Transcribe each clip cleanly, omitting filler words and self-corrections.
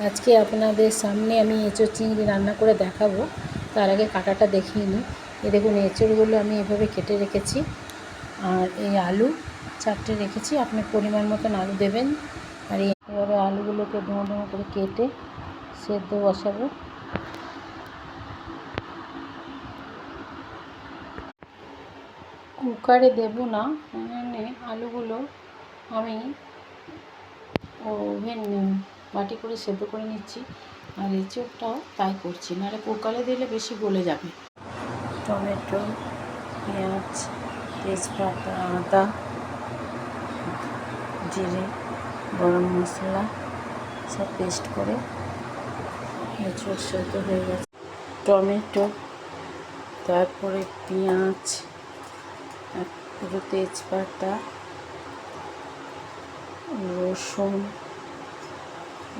আজকে আপনাদের সামনে আমি এঁচোড় চিংড়ি রান্না করে দেখাবো। তার আগে কাটাটা দেখিয়ে নিই। এই দেখুন, এঁচোড়গুলো আমি এভাবে কেটে রেখেছি, আর এই আলু 4টে রেখেছি। আপনি পরিমাণ মতন আলু দেবেন। আর এভাবে আলুগুলোকে ডুমো ডুমো করে কেটে সেদ্ধ বসাবো। কুকারে দেবো না, মানে আলুগুলো আমি ওভেন বাটি করে সেদ্ধ করে নিচ্ছি। আর এঁচোড়টাও তাই করছি, নাহলে কুকারে দিলে বেশি গলে যাবে। টমেটো, পেঁয়াজ, তেজপাতা, আদা, জিরে, গরম মশলা সব পেস্ট করে এঁচোড় সেদ্ধ হয়ে গেছে। টমেটো, তারপরে পেঁয়াজ, পুরো তেজপাতা, রসুন,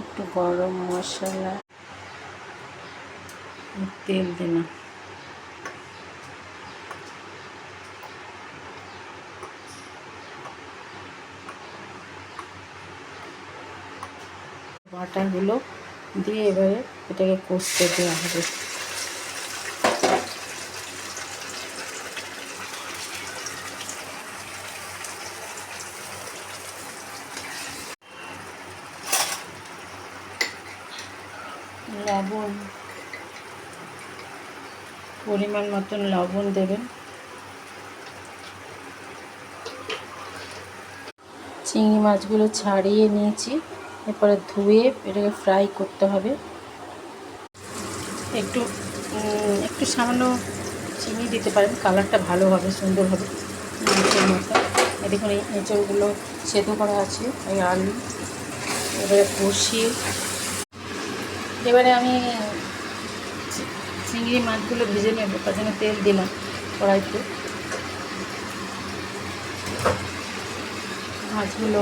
একটু গরম মশলা, তেল দিলাম। বাটাগুলো দিয়ে এবারে এটাকে কষতে দেওয়া হবে। লবণ, পরিমাণ মতন লবণ দেবেন। চিংড়ি মাছগুলো ছাড়িয়ে নিয়েছি, এরপরে ধুয়ে এটাকে ফ্রাই করতে হবে। একটু একটু সামান্য চিনি দিতে পারেন, কালারটা ভালো হবে, সুন্দর হবে মাছের মতো। দেখুন, এই এঁচোড়গুলো সেদ্ধ করা আছে, এই আলু এবারে কষিয়ে এবারে আমি চিংড়ি মাছগুলো ভেজে নেব। তার জন্য তেল দিলাম কড়াইতে। মাছগুলো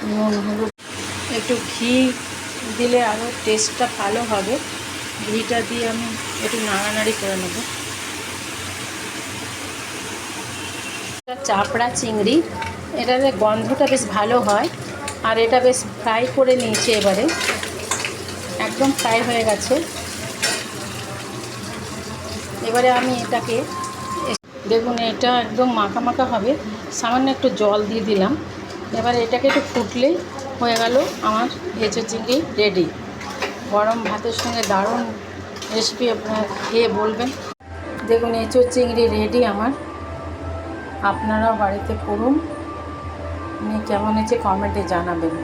নুন হলুদ, একটু ঘি দিলে আরও টেস্টটা ভালো হবে। ঘিটা দিয়ে আমি একটু নাড়ানাড়ি করে নেব। চাপড়া চিংড়ি, এটার গন্ধটা বেশ ভালো হয়। আর এটা বেশ ফ্রাই করে নিয়েছি, এবারে একদম ফ্রাই হয়ে গেছে। এবারে আমি এটাকে দেখুন, এটা একদম মাখা মাখা হবে, সামান্য একটু জল দিয়ে দিলাম। এবারে এটাকে একটু ফুটলেই হয়ে গেল আমার এঁচোড় চিংড়ি রেডি। গরম ভাতের সঙ্গে দারুণ রেসিপি, আপনারা খেয়ে বলবেন। দেখুন, এঁচোড় চিংড়ি রেডি আমার। আপনারাও বাড়িতে করুন, কেমন হয়েছে কমেন্টে জানাবেন।